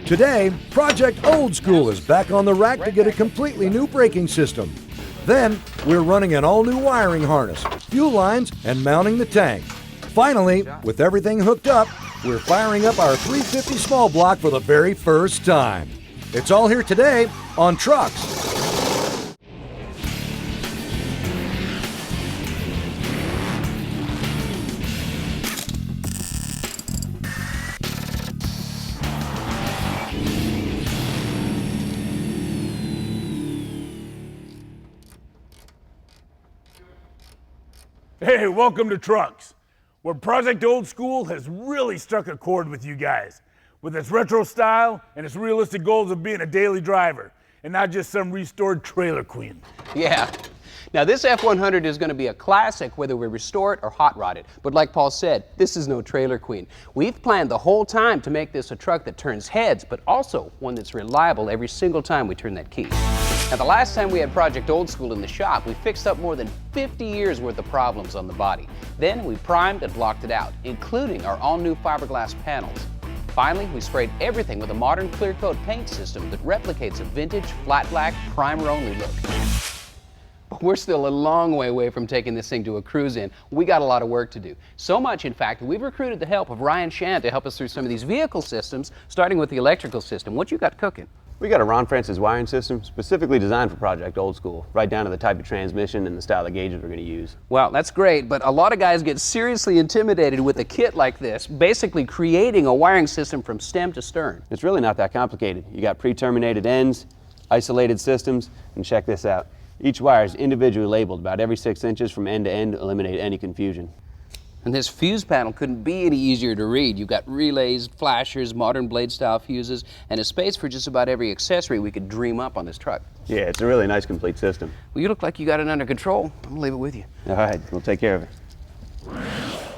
Today, Project Old School is back on the rack to get a completely new braking system. Then, we're running an all-new wiring harness, fuel lines, and mounting the tank. Finally, with everything hooked up, we're firing up our 350 small block for the very first time. It's all here today on Trucks. Hey, welcome to Trucks, where Project Old School has really struck a chord with you guys, with its retro style and its realistic goals of being a daily driver, and not just some restored trailer queen. Yeah. Now this F100 is going to be a classic whether we restore it or hot rod it. But like Paul said, this is no trailer queen. We've planned the whole time to make this a truck that turns heads, but also one that's reliable every single time we turn that key. Now the last time we had Project Old School in the shop, we fixed up more than 50 years worth of problems on the body. Then we primed and blocked it out, including our all-new fiberglass panels. Finally, we sprayed everything with a modern clear coat paint system that replicates a vintage, flat black, primer-only look. But we're still a long way away from taking this thing to a cruise in. We got a lot of work to do. So much, in fact, we've recruited the help of Ryan Shand to help us through some of these vehicle systems, starting with the electrical system. What you got cooking? We got a Ron Francis wiring system specifically designed for Project Old School, right down to the type of transmission and the style of gauges we're going to use. Well, that's great, but a lot of guys get seriously intimidated with a kit like this, basically creating a wiring system from stem to stern. It's really not that complicated. You got pre-terminated ends, isolated systems, and check this out. Each wire is individually labeled about every 6 inches from end to end to eliminate any confusion. And this fuse panel couldn't be any easier to read. You've got relays, flashers, modern blade-style fuses, and a space for just about every accessory we could dream up on this truck. Yeah, it's a really nice complete system. Well, you look like you got it under control. I'm gonna leave it with you. All right, we'll take care of it.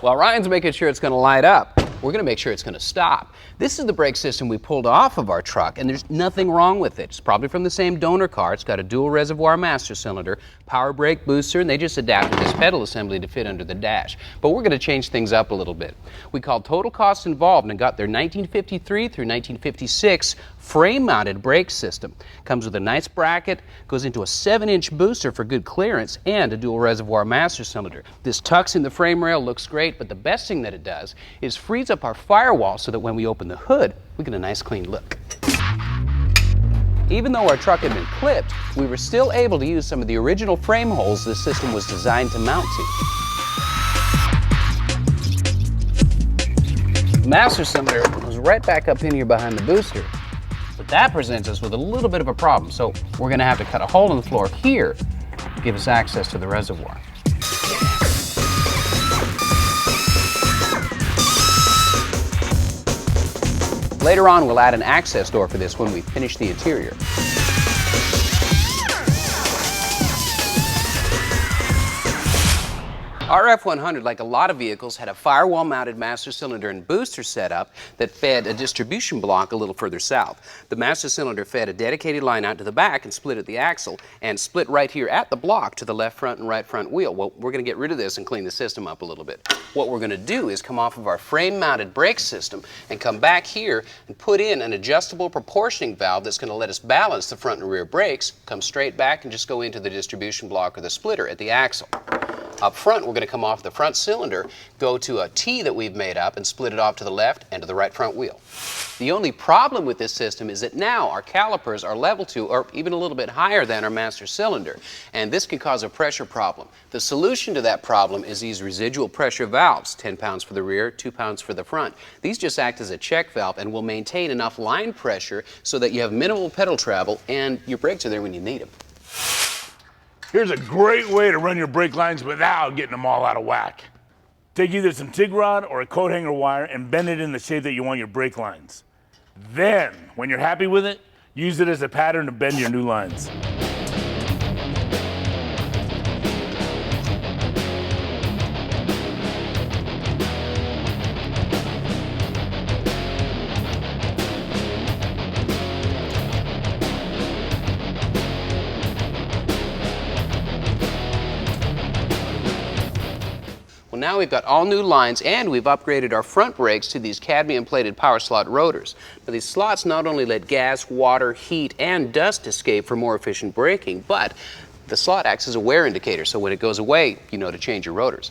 While Ryan's making sure it's gonna light up, we're gonna make sure it's gonna stop. This is the brake system we pulled off of our truck, and there's nothing wrong with it. It's probably from the same donor car. It's got a dual reservoir master cylinder, power brake booster, and they just adapted this pedal assembly to fit under the dash. But we're gonna change things up a little bit. We called total costs involved and got their 1953 through 1956 frame-mounted brake system. Comes with a nice bracket, goes into a 7-inch booster for good clearance, and a dual reservoir master cylinder. This tucks in the frame rail, looks great, but the best thing that it does is frees up our firewall so that when we open the hood, we get a nice clean look. Even though our truck had been clipped, we were still able to use some of the original frame holes this system was designed to mount to. The master cylinder was right back up in here behind the booster. But that presents us with a little bit of a problem, so we're going to have to cut a hole in the floor here to give us access to the reservoir. Later on, we'll add an access door for this when we finish the interior. Our F100, like a lot of vehicles, had a firewall-mounted master cylinder and booster setup that fed a distribution block a little further south. The master cylinder fed a dedicated line out to the back and split at the axle, and split right here at the block to the left front and right front wheel. Well, we're going to get rid of this and clean the system up a little bit. What we're going to do is come off of our frame-mounted brake system and come back here and put in an adjustable proportioning valve that's going to let us balance the front and rear brakes, come straight back and just go into the distribution block or the splitter at the axle. Up front, we're going to come off the front cylinder, go to a T that we've made up and split it off to the left and to the right front wheel. The only problem with this system is that now our calipers are level to or even a little bit higher than our master cylinder, and this can cause a pressure problem. The solution to that problem is these residual pressure valves, 10 pounds for the rear, 2 pounds for the front. These just act as a check valve and will maintain enough line pressure so that you have minimal pedal travel and your brakes are there when you need them. Here's a great way to run your brake lines without getting them all out of whack. Take either some TIG rod or a coat hanger wire and bend it in the shape that you want your brake lines. Then, when you're happy with it, use it as a pattern to bend your new lines. now we've got all new lines, and we've upgraded our front brakes to these cadmium-plated power slot rotors. Now, these slots not only let gas, water, heat, and dust escape for more efficient braking, but the slot acts as a wear indicator, so when it goes away, you know to change your rotors.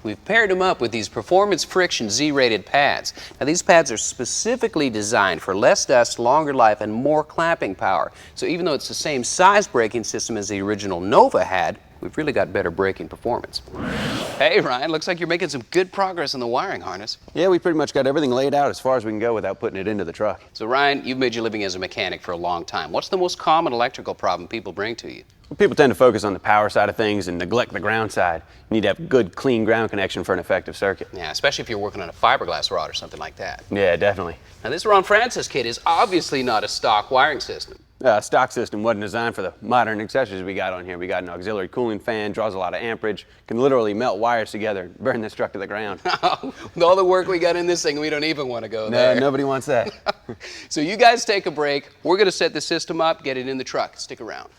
We've paired them up with these Performance Friction Z-rated pads. Now, these pads are specifically designed for less dust, longer life, and more clamping power. So even though it's the same size braking system as the original Nova had, we've really got better braking performance. Hey, Ryan, looks like you're making some good progress on the wiring harness. Yeah, we pretty much got everything laid out as far as we can go without putting it into the truck. So, Ryan, you've made your living as a mechanic for a long time. What's the most common electrical problem people bring to you? Well, people tend to focus on the power side of things and neglect the ground side. You need to have good, clean ground connection for an effective circuit. Yeah, especially if you're working on a fiberglass rod or something like that. Yeah, definitely. Now, this Ron Francis kit is obviously not a stock wiring system. Stock system wasn't designed for the modern accessories we got on here. We got an auxiliary cooling fan, draws a lot of amperage, can literally melt wires together and burn this truck to the ground. With all the work we got in this thing, we don't even want to go there. No, nobody wants that. So you guys take a break. We're going to set the system up, get it in the truck. Stick around.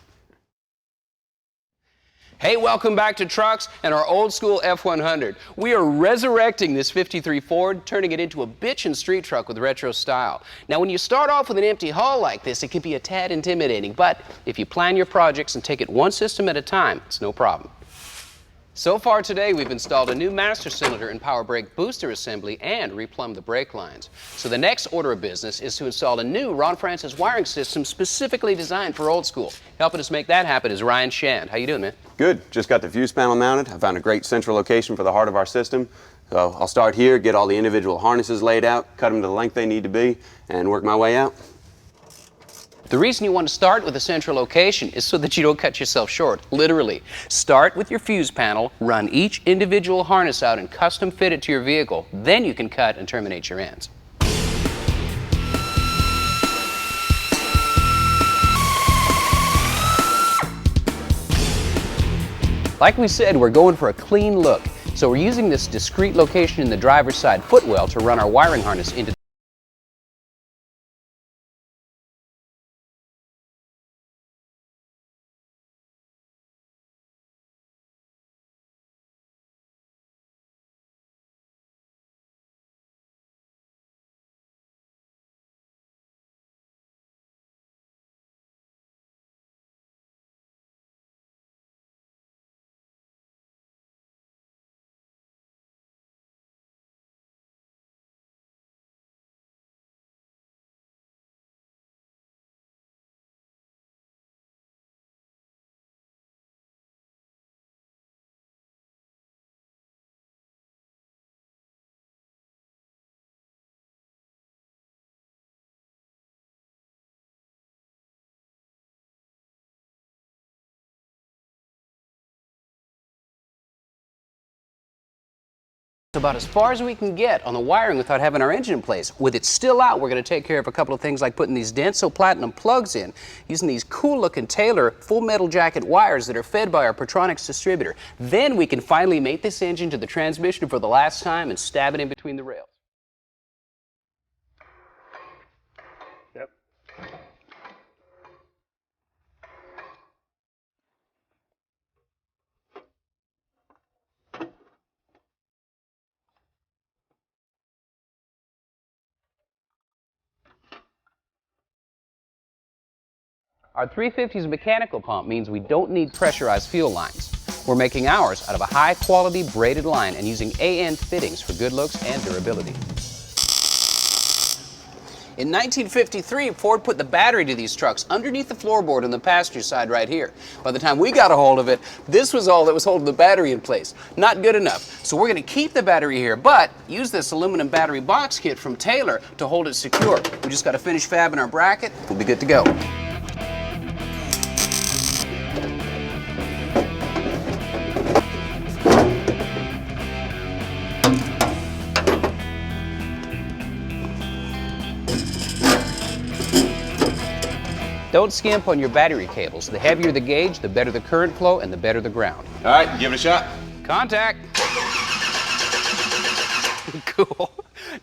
Hey, welcome back to Trucks and our old school F100. We are resurrecting this 53 Ford, turning it into a bitchin' street truck with retro style. Now, when you start off with an empty hull like this, it can be a tad intimidating, but if you plan your projects and take it one system at a time, it's no problem. So far today, we've installed a new master cylinder and power brake booster assembly and replumbed the brake lines. So the next order of business is to install a new Ron Francis wiring system specifically designed for old school. Helping us make that happen is Ryan Shand. How you doing, man? Good. Just got the fuse panel mounted. I found a great central location for the heart of our system. So I'll start here, get all the individual harnesses laid out, cut them to the length they need to be, and work my way out. The reason you want to start with a central location is so that you don't cut yourself short, literally. Start with your fuse panel, run each individual harness out and custom fit it to your vehicle. Then you can cut and terminate your ends. Like we said, we're going for a clean look. So we're using this discrete location in the driver's side footwell to run our wiring harness into. About as far as we can get on the wiring without having our engine in place. With it still out, we're going to take care of a couple of things like putting these Denso Platinum plugs in, using these cool-looking Taylor full metal jacket wires that are fed by our Pertronics distributor. Then we can finally mate this engine to the transmission for the last time and stab it in between the rails. Yep. Our 350's mechanical pump means we don't need pressurized fuel lines. We're making ours out of a high-quality braided line and using AN fittings for good looks and durability. In 1953, Ford put the battery to these trucks underneath the floorboard on the passenger side right here. By the time we got a hold of it, this was all that was holding the battery in place. Not good enough. So we're going to keep the battery here, but use this aluminum battery box kit from Taylor to hold it secure. We just got to finish fabbing our bracket. We'll be good to go. Don't skimp on your battery cables. The heavier the gauge, the better the current flow and the better the ground. All right, give it a shot. Contact. Cool.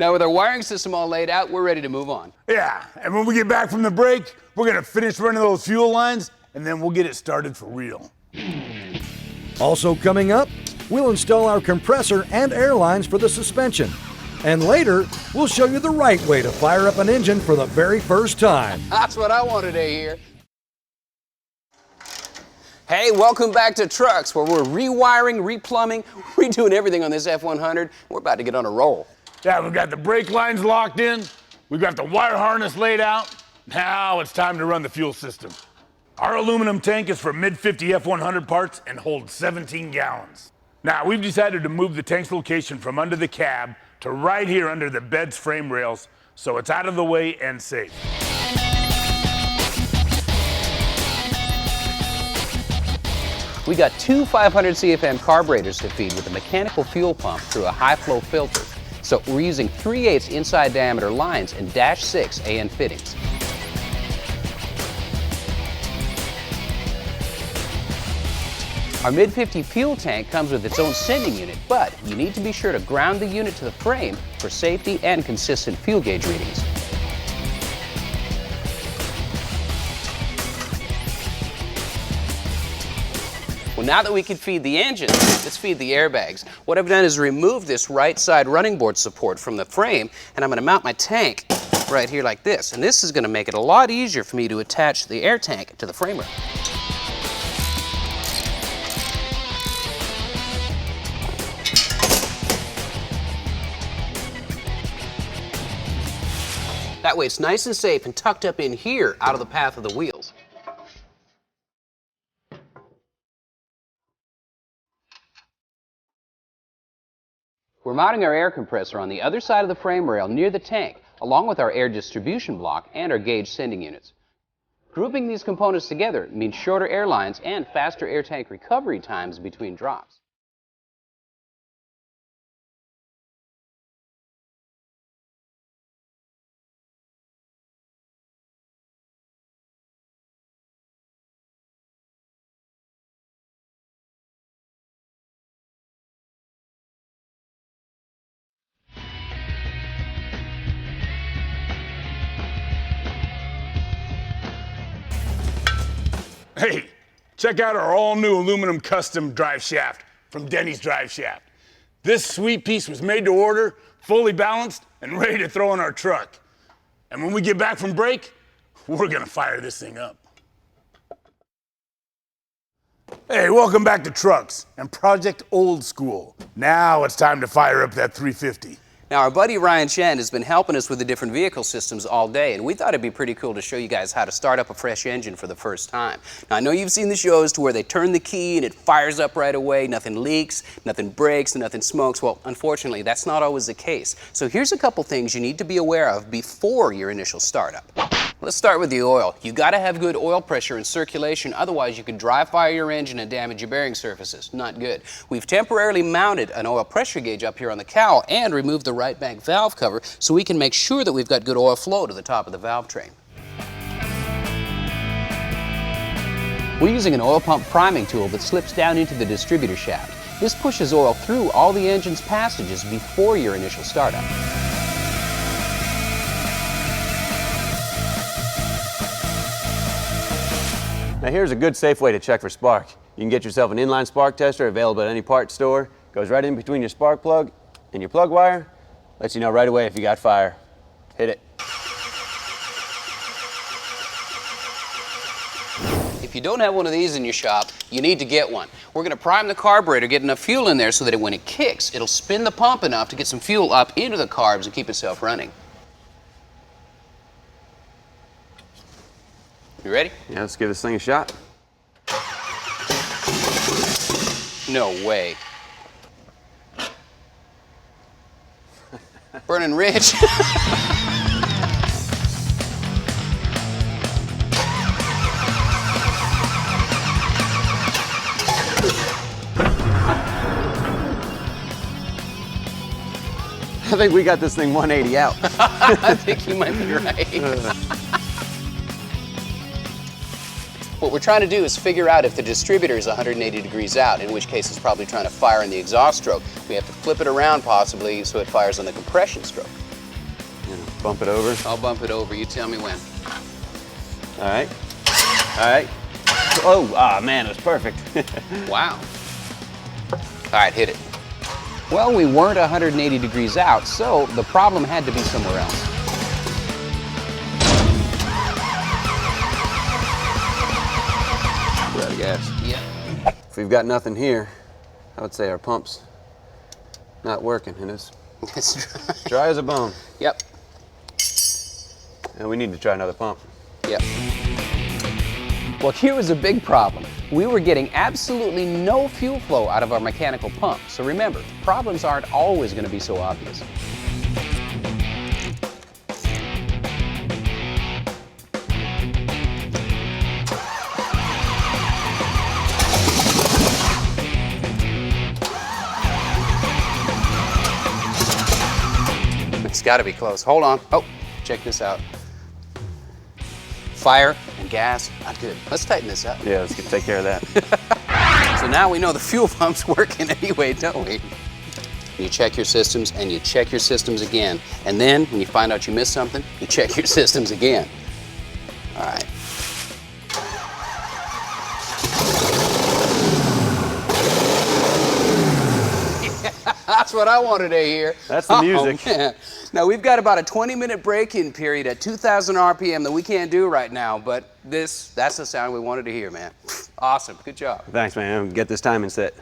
Now with our wiring system all laid out, we're ready to move on. Yeah, and when we get back from the break, we're gonna finish running those fuel lines, and then we'll get it started for real. Also coming up, we'll install our compressor and air lines for the suspension. And later, we'll show you the right way to fire up an engine for the very first time. That's what I wanted to hear. Hey, welcome back to Trucks, where we're rewiring, replumbing, redoing everything on this F100. We're about to get on a roll. Yeah, we've got the brake lines locked in. We've got the wire harness laid out. Now it's time to run the fuel system. Our aluminum tank is for mid-50 F100 parts and holds 17 gallons. Now, we've decided to move the tank's location from under the cab to right here under the bed's frame rails, so it's out of the way and safe. We got two 500 CFM carburetors to feed with a mechanical fuel pump through a high-flow filter. So we're using 3/8 inside diameter lines and -6 AN fittings. Our mid-50 fuel tank comes with its own sending unit, but you need to be sure to ground the unit to the frame for safety and consistent fuel gauge readings. Well, now that we can feed the engine, let's feed the airbags. What I've done is remove this right side running board support from the frame, and I'm going to mount my tank right here like this. And this is going to make it a lot easier for me to attach the air tank to the frame rail. That way it's nice and safe and tucked up in here out of the path of the wheels. We're mounting our air compressor on the other side of the frame rail near the tank, along with our air distribution block and our gauge sending units. Grouping these components together means shorter air lines and faster air tank recovery times between drops. Hey, check out our all-new aluminum custom drive shaft from Denny's Drive Shaft. This sweet piece was made to order, fully balanced, and ready to throw in our truck. And when we get back from break, we're gonna fire this thing up. Hey, welcome back to Trucks and Project Old School. Now it's time to fire up that 350. Now, our buddy Ryan Chen has been helping us with the different vehicle systems all day, and we thought it'd be pretty cool to show you guys how to start up a fresh engine for the first time. Now, I know you've seen the shows to where they turn the key and it fires up right away, nothing leaks, nothing breaks, and nothing smokes. Well, unfortunately, that's not always the case. So here's a couple things you need to be aware of before your initial startup. Let's start with the oil. You gotta have good oil pressure and circulation, otherwise you could dry fire your engine and damage your bearing surfaces. Not good. We've temporarily mounted an oil pressure gauge up here on the cowl and removed the right bank valve cover so we can make sure that we've got good oil flow to the top of the valve train. We're using an oil pump priming tool that slips down into the distributor shaft. This pushes oil through all the engine's passages before your initial startup. Now here's a good safe way to check for spark. You can get yourself an inline spark tester available at any parts store. Goes right in between your spark plug and your plug wire. Lets you know right away if you got fire. Hit it. If you don't have one of these in your shop, you need to get one. We're going to prime the carburetor, get enough fuel in there so that when it kicks, it'll spin the pump enough to get some fuel up into the carbs and keep itself running. You ready? Yeah, let's give this thing a shot. No way. Burning rich. I think we got this thing 180 out. I think you might be right. What we're trying to do is figure out if the distributor is 180 degrees out, in which case it's probably trying to fire in the exhaust stroke. We have to flip it around possibly so it fires on the compression stroke. Yeah, bump it over. I'll bump it over. You tell me when. All right. All right. Oh, man, it was perfect. Wow. All right, hit it. Well, we weren't 180 degrees out, so the problem had to be somewhere else. We're out of gas. Yep. If we've got nothing here, I would say our pump's not working, and it's It's dry as a bone. Yep. And we need to try another pump. Yep. Well, here was a big problem. We were getting absolutely no fuel flow out of our mechanical pump. So remember, problems aren't always going to be so obvious. It's got to be close. Hold on. Oh, check this out. Fire and gas, not good. Let's tighten this up. Yeah, let's take care of that. So now we know the fuel pump's working anyway, don't we? You check your systems and you check your systems again. And then when you find out you missed something, you check your systems again. All right. That's what I wanted to hear. That's the music. Oh, man. Now, we've got about a 20-minute break-in period at 2,000 RPM that we can't do right now, but that's the sound we wanted to hear, man. Awesome. Good job. Thanks, man. Get this timing set.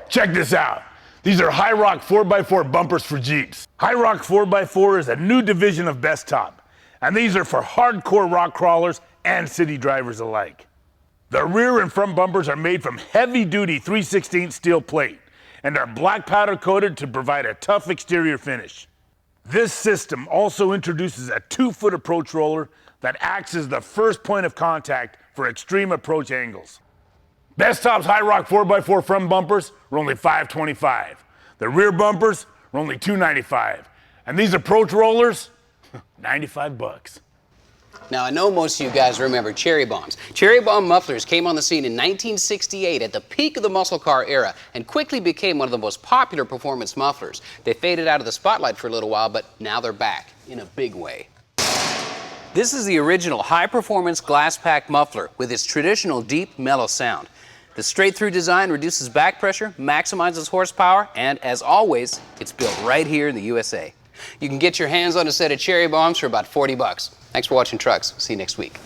Check this out. These are High Rock 4x4 bumpers for Jeeps. High Rock 4x4 is a new division of Best Top, and these are for hardcore rock crawlers and city drivers alike. The rear and front bumpers are made from heavy-duty 3/16 steel plate and are black powder coated to provide a tough exterior finish. This system also introduces a 2-foot approach roller that acts as the first point of contact for extreme approach angles. Best Top's High Rock 4x4 front bumpers are only $525. The rear bumpers are only $295. And these approach rollers, $95. Now, I know most of you guys remember cherry bombs. Cherry bomb mufflers came on the scene in 1968 at the peak of the muscle car era and quickly became one of the most popular performance mufflers. They faded out of the spotlight for a little while, but now they're back in a big way. This is the original high-performance glass pack muffler with its traditional deep, mellow sound. The straight-through design reduces back pressure, maximizes horsepower, and as always, it's built right here in the USA. You can get your hands on a set of cherry bombs for about $40. Thanks for watching Trucks. See you next week.